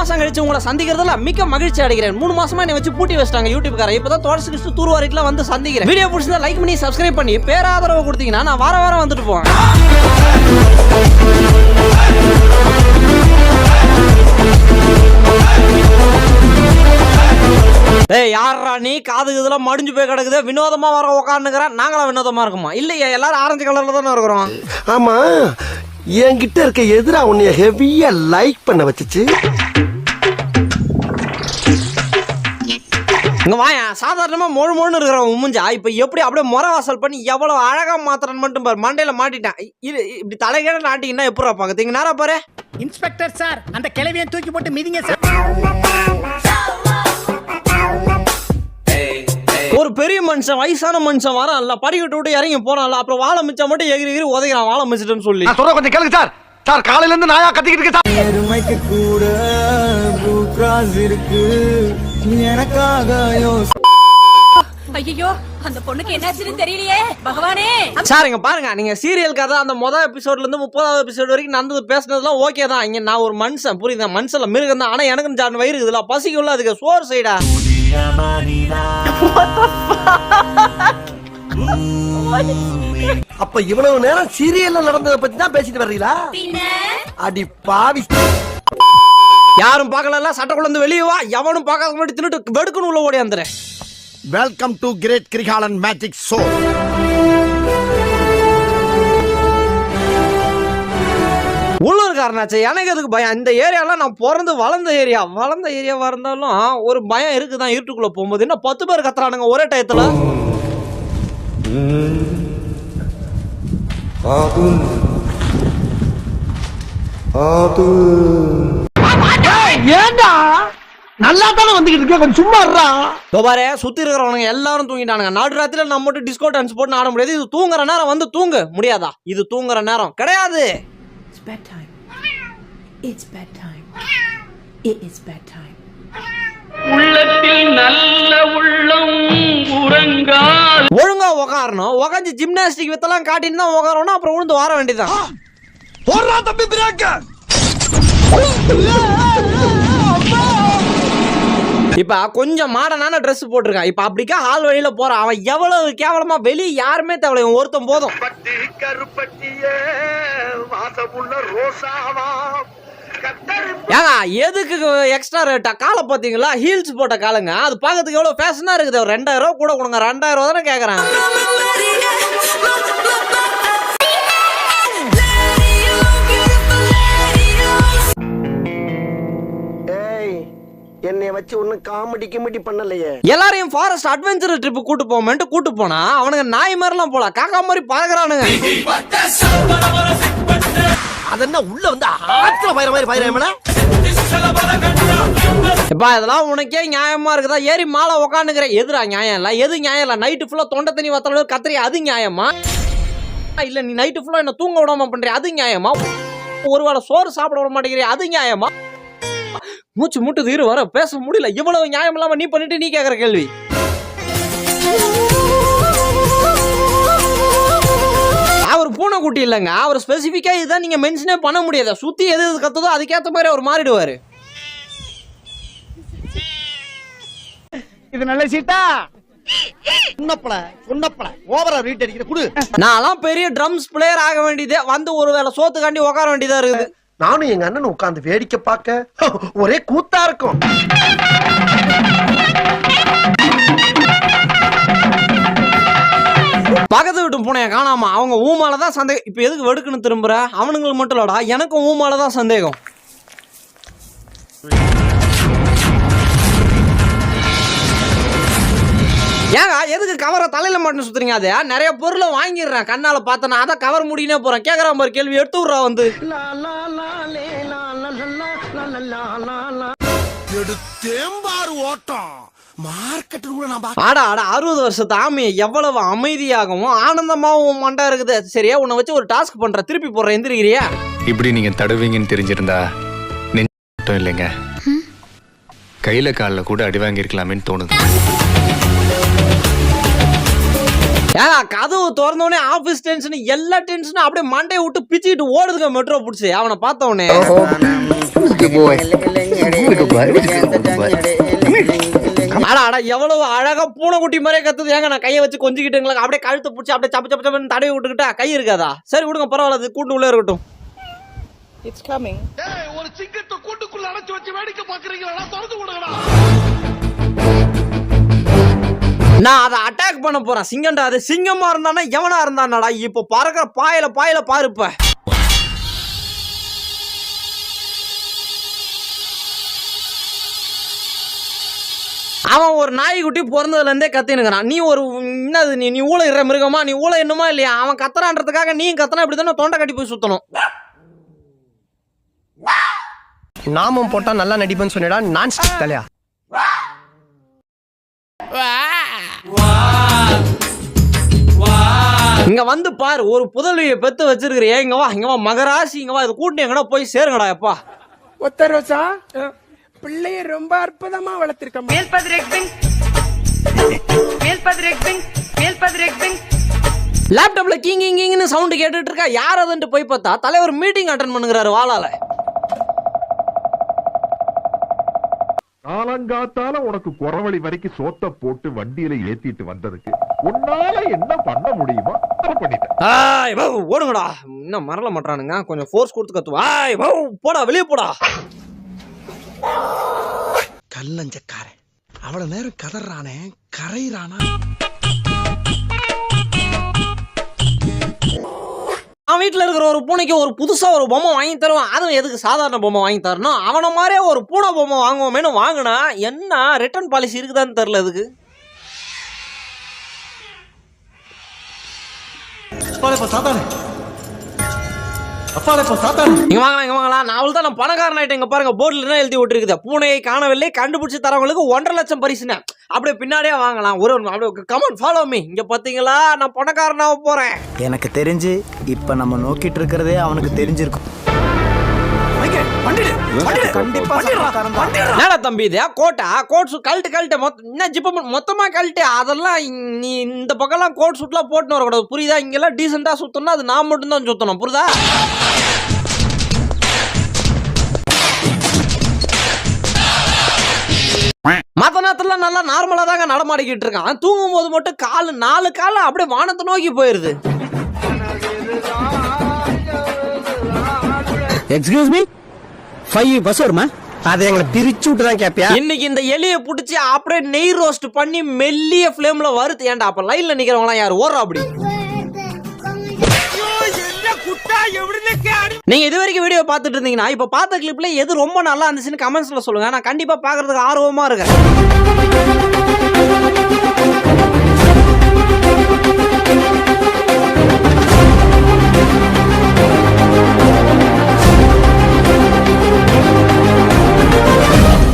மாசம் கழிச்சு உங்களை சந்திக்கிறதுல மிக்க மகிழ்ச்சி அடைகிறேன். 3 மாசமா என்னை வச்சு பூட்டி வச்சிட்டாங்க யூடியூப்கார. இப்பதான் தொடர்ச்சி தூர்வாரிட்டுல வந்து சந்திக்கிறேன். வீடியோ பிடிச்சா லைக் பண்ணி சப்ஸ்கிரைப் பண்ணி பேராதரவு கொடுத்தீங்கன்னா நான் வாரம் வந்துட்டு போவேன். ஏய் யாரா நீ காது இதெல்லாம் மடிஞ்சு போய் கிடக்குது, வினோதமா வர உட்காந்துக்கிறேன். நாங்களா வினோதமா இருக்குமா? இல்லையா, எல்லாரும் ஆரஞ்சு கலர்ல தானே இருக்கிறோம். ஆமா, என்கிட்ட இருக்க எதிரா உன்னைய ஹெவியா லைக் பண்ண வச்சுச்சு. இங்க வாயா, சாதாரணமா மொழு இருக்கிறவன் மூஞ்சா இப்ப எப்படி அப்படியே முறை வாசல் பண்ணி எவ்வளவு அழகா மாத்திரன்னு மட்டும் பாரு. மண்டையில மாட்டிட்டேன். இப்படி தலைகீழ நாட்டிங்கன்னா எப்படி பாக்க நேரா பாரு. இன்ஸ்பெக்டர் சார், அந்த கிழவியை தூக்கி போட்டு மிதிங்க சார். ஒரு பெரிய மனுஷன் வயசான மனுஷன் வரான்ல, படிக்கட்டு விட்டு இறங்கி போறான்ல, அப்புறம் வாழை மிச்சம் மட்டும் எகிரி உதைக்கிறான் வாழை மிச்சிட்டுன்னு சொல்லி. சொல்ற கொஞ்சம் கேளுங்க சார். சார் காலையில இருந்து நாயா கத்திக்கிட்டு இருக்கு சார். எருமைக்கு கூட ப்ளூ கிராஸ் இருக்கு எனக்காக. ஐயோ, அந்த பொண்ணுக்கு என்னாச்சுன்னு தெரியலையே பகவானே. சார் இங்க பாருங்க, நீங்க சீரியல் கதை அந்த முதல் எபிசோட்ல இருந்து 30வது எபிசோட் வரைக்கும் நடந்தது பேசுனதுலாம் ஓகே தான். இங்க நான் ஒரு மனுஷன், புரியுதா? மனுஷன்ல மிருகம் தான். ஆனா எனக்கு ஜான் வயிறு இதுல பசிக்குள்ள அதுக்கு சோறு சைடா. அப்ப இவ்வளவு நேரம் சீரியல்ல நடந்ததை பத்தி தான் பேசிட்டு வர்றீங்களா? அடி பாவி. யாரும் பார்க்கல, சட்டக்குள்ள இருந்து வெளியே வா. எவனும் பார்க்காத முன்னாடி தின்னுட்டு வெடுக்குன்னு உள்ள ஓடி வந்துறேன். Welcome to great Kirikalan magic show. உள்ளூர்காரனாச்சு, எனக்கு அதுக்கு பயம். இந்த ஏரியாலாம் நான் பிறந்து வளர்ந்த ஏரியாவா இருந்தாலும் ஒரு பயம் இருக்குதான். இருட்டுக்குள்ள போகும்போது என்ன 10 பேர் கத்துறானுங்க ஒரே டயத்துல. ஏண்டா நல்லா தானே வந்துகிட்டு இருக்க, கொஞ்சம் சும்மா இருடா. பாரு, சுத்தி இருக்கிறவனுங்க எல்லாரும் தூங்கிட்டானுங்க. நடு ராத்திரில நம்ம மட்டும் டிஸ்கோ டான்ஸ் போட்டு ஆட முடியாது. இது தூங்குற நேரம் வந்து தூங்க முடியாதா? இது தூங்குற நேரம் கிடையாது. It's bedtime. It's bedtime. It is bedtime. உள்ளத்தில் நல்ல உள்ளம் உறங்கால். ஒழுங்கா உக்காரணும். உக்காந்து ஜிம்னாஸ்டிக் வித்தெல்லாம் காட்டின்னு தான் உக்காரணும். அப்புறம் விழுந்து வர வேண்டியதான். போறா தம்பி பிரேக். இப்ப கொஞ்சம் மாடனான ட்ரெஸ் போட்டிருக்கான். இப்ப அப்படிக்கா ஹால் வழியில போறான். அவன் எவ்வளவு கேவலமா வெளியே யாருமே தேவை, ஒருத்தன் போதும். பட்டி கருப்பட்டிய வாசமுள்ள ரோசாவா. ஏங்க எதுக்கு எக்ஸ்ட்ரா ரேட்டா? காலை பாத்தீங்களா? ஹீல்ஸ் போட்ட காலங்க. அது பாக்கிறதுக்கு எவ்வளவு ஃபேஷனா இருக்குது. 2000 ரூபா கூட கொடுங்க. 2000 ரூபா தானே கேக்குறான். என்னை வச்சு ஒன்னும் காமெடி கிமெடி பண்ணலையே. எல்லாரையும் ஃபாரஸ்ட் அட்வென்ச்சர் ட்ரிப் கூட்டு போமென்ட்டு கூட்டு போனா அவனுங்க நாய் மாதிரிலாம் போலாம், காக்கா மாதிரி பறக்குறானுங்க. அதென்ன உள்ள வந்து ஆத்துல பயிர மாதிரி பயிரமல. இப்ப இதெல்லாம் உனக்கே நியாயமா இருக்குதா? ஏறி மாலை உக்காந்துக்கிற எதுரா நியாயம் இல்ல? எது நியாயம் இல்ல? நைட்டு ஃபுல்லா தொண்டை தண்ணி வத்தல கத்திரி, அது நியாயமா? இல்ல நீ நைட்டு ஃபுல்லா என்ன தூங்க விடாம பண்றிய, அது நியாயமா? ஒருவேளை சோறு சாப்பிட விட மாட்டேங்கிறிய, அது நியாயமா? மூச்சு முட்டு தீரு வர பேச முடியல. இவ்வளவு நியாயம் இல்லாம நீ பண்ணிட்டு நீ கேக்குற கேள்வி. அவர் பூனைக்குட்டி இல்லைங்க. அவர் ஸ்பெசிபிக்கா இதுதான் நீங்க மென்ஷனே பண்ண முடியாது. சுத்தி எது கத்துதோ அதுக்கேற்ற மாதிரி அவர் மாறிடுவாரு. இது நல்ல சீட்டா. சொன்னப்பல ஓவரா ரீட் அடிக்கிற குடு. நான்லாம் பெரிய ட்ரம்ஸ் பிளேயர் ஆக வேண்டியதே வந்து ஒருவேளை சோத்துக்காண்டி உட்கார வேண்டியதா இருக்குது. நானும் எங்க அண்ணன் உட்கார்ந்து வேடிக்கை பார்க்க ஒரே கூத்தா இருக்கும். பக்கத்து வீட்டு பூனைய காணாம. அவங்க ஊமாலதான் சந்தேகம். இப்ப எதுக்கு வெடுக்குன்னு திரும்புற? அவனுங்களுக்கு மட்டும் இல்லடா, எனக்கும் ஊமாலதான் சந்தேகம். ஏங்க எதுக்கு கவரை தலையில மட்டும் சுத்துறீங்க? அது நிறைய பொருளை வாங்கிடுறேன் கண்ணால பார்த்தனா, அதான் கவர் முடினே போறேன். கேக்குற மாதிரி கேள்வி எடுத்து விடுறா வந்து. எடுத்தேம்பாரு ஓட்டம் மார்க்கெட் கூட நான். ஆடா 60 வருஷத்து ஆமையை எவ்வளவு அமைதியாகவும் ஆனந்தமாகவும் மண்டா இருக்குது. சரியா, உன்னை வச்சு ஒரு டாஸ்க் பண்ற, திருப்பி போடுற, எந்திரிக்கிறியா? இப்படி நீங்க தடுவீங்கன்னு தெரிஞ்சிருந்தா நெஞ்சம் இல்லைங்க, கையில காலில் கூட அடி வாங்கிருக்கலாமேன்னு தோணுது. ஏங்க கதவு திறந்தோடனே ஆபீஸ் டென்ஷன் எல்லா டென்ஷனும் அப்படியே மண்டையை விட்டு பிச்சுக்கிட்டு ஓடுதுங்க மெட்ரோ பிடிச்சி அவனை பார்த்தவனே. அடா எவ்வளவு அழகா பூனைக்குட்டி மாதிரியே கத்துது. ஏங்க நான் கையை வச்சு கொஞ்சிக்கிட்டுங்களா? அப்படியே கழுத்து பிடிச்சி அப்படியே சப்பு சப்பு சப்புன்னு தடவி விட்டுக்கிட்டா கை இருக்காதா? சரி விடுங்க, பரவாயில்ல, அது கூண்டு உள்ளே இருக்கட்டும். ஒரு சிங்கத்தை கூட்டுக்குள்ள அடைச்சு வச்சு வேடிக்கை பாக்குறீங்களா? திறந்து விடுங்கடா. நான் அதை அட்டாக் பண்ண போறேன். சிங்கம்டா, அது சிங்கமா இருந்தானா எவனா இருந்தானடா? இப்போ பறக்கிற பாயில பாருப்ப. அவன் ஒரு நாய்க்குட்டி பிறந்ததுல இருந்தே கத்தினுக்கிறான். நீ ஒரு என்னது, நீ ஊழ இற மிருகமா? நீ ஊழ என்னமா இல்லையா? அவன் கத்துறான்றதுக்காக நீ கத்துனா இப்படி தானே தொண்டை கட்டி போய் சுத்தணும். நாமம் போட்டா நல்லா நடிப்பேன்னு சொன்னடா. நான் தலையா இங்க வந்து பாரு, ஒரு புதல்வியை பெத்து வச்சிருக்கிறியே. இங்க வா மகராசி, இங்க வா. இது கூட்டி எங்கடா போய் சேருங்கடா. எப்பா ஒத்தரோசா பிள்ளைய ரொம்ப அற்புதமா வளர்த்திருக்க. லேப்டாப்ல கிங்னு சவுண்ட் கேட்டுட்டு இருக்கா. யார் அதுன்ட்டு போய் பார்த்தா தலைவர் மீட்டிங் அட்டென்ட் பண்ணுகிறாரு வாளால. காலங்காத்தால உனக்கு குறவழி வரைக்கும் சோத்த போட்டு வண்டியில ஏத்திட்டு வந்ததுக்கு உன்னால என்ன பண்ண முடியுமோ அதை பண்ணிட்டேன். ஓடுங்கடா. இன்னும் மறல மாட்டானுங்க. கொஞ்சம் ஃபோர்ஸ் கொடுத்து கத்துவா. போடா, வெளியே போடா. கல்லஞ்சக்காரன் அவ்வளவு நேரம் கதறானே, கரையிறானா? அவன் வீட்டுல இருக்கிற ஒரு பூனைக்கு ஒரு புதுசா ஒரு பொம்மை வாங்கி தருவான். அதுவும் எதுக்கு சாதாரண பொம்மை வாங்கி தரணும்? அவனை மாதிரியே ஒரு பூனை பொம்மை வாங்குவோமேனு வாங்கினா என்ன ரிட்டர்ன் பாலிசி இருக்குதான்னு தெரியல. அதுக்கு இங்க வாங்கலாம். நான் அவள் தான் நான் பணக்காரன் ஆயிட்டேன். இங்க பாருங்க, போர்டுல என்ன எழுதி விட்டுருக்குது? பூனையை காணவில்லை, கண்டுபிடிச்சு தரவங்களுக்கு 1.5 லட்சம் பரிசுன்னு. அப்படியே பின்னாடியே வாங்கலாம். ஒரு அப்படியே கமெண்ட் ஃபாலோ மீ. இங்க பாத்தீங்களா, நான் பணக்காரனாக போறேன். எனக்கு தெரிஞ்சு இப்ப நம்ம நோக்கிட்டு இருக்கிறதே அவனுக்கு தெரிஞ்சிருக்கும். என்னடா தம்பி இது? கோட் சூட் கழட்டு என்ன ஜிப்ப மொத்தமா கழட்டு. அதெல்லாம் நீ இந்த பக்கம்லாம் கோட் சூட்லாம் போட்டுன்னு வரக்கூடாது, புரியுதா? இங்கெல்லாம் டீசெண்டா சுத்தணும், அது நான் மட்டும் தான் சுத்தணும், புரியுதா? மத்த நேரத்துல நல்லா நார்மலா தாங்க நடமாடிக்கிட்டு இருக்கான். தூங்கும் போது மட்டும் 4 கால் அப்படியே வானத்தை நோக்கி போயிருது. எக்ஸ்கியூஸ் மீ, 5 பஸ் வருமா? அதை எங்களை பிரிச்சு விட்டு தான் கேப்பியா? இன்னைக்கு இந்த எலியை பிடிச்சி அப்படியே நெய் ரோஸ்ட் பண்ணி மெல்லிய ஃபிளேம்ல வறுத்து. ஏன்டா அப்ப லைன்ல நிக்கிறவங்களாம் யார் ஓடுறா அப்படி? நீங்க இது வரைக்கும் வீடியோ பார்த்துட்டு இருந்தீங்கன்னா இப்ப பார்த்த கிளிப்ல எது ரொம்ப நல்லா இருந்துச்சுன்னு கமெண்ட்ஸ்ல சொல்லுங்க. நான் கண்டிப்பா பாக்குறதுக்கு ஆர்வமா இருக்கேன்.